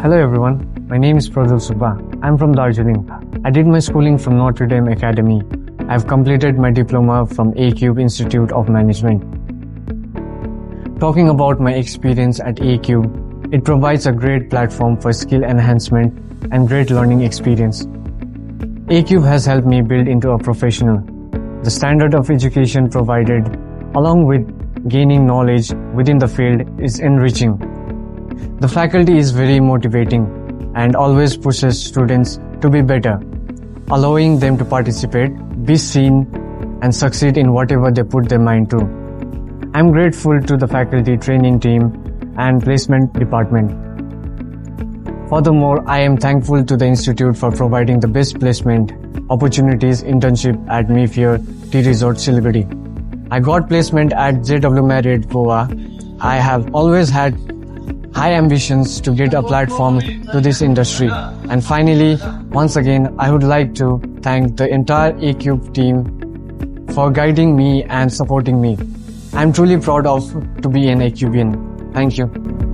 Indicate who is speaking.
Speaker 1: Hello everyone, my name is Prajwal Subba. I'm from Darjeeling. I did my schooling from Notre Dame Academy. I've completed my diploma from Aqube Institute of Management. Talking about my experience at Aqube, it provides a great platform for skill enhancement and great learning experience. Aqube has helped me build into a professional. The standard of education provided, along with gaining knowledge within the field, is enriching. The faculty is very motivating and always pushes students to be better, allowing them to participate, be seen, and succeed in whatever they put their mind to. I'm grateful to the faculty training team and placement department. Furthermore, I am thankful to the institute for providing the best placement opportunities internship at MAYFAIR Tea Resort, Siliguri. I got placement at JW Marriott Goa. I have always had high ambitions to get a platform to this industry. And finally, once again, I would like to thank the entire Aqube team for guiding me and supporting me. I'm truly proud to be an Aqubian. Thank you.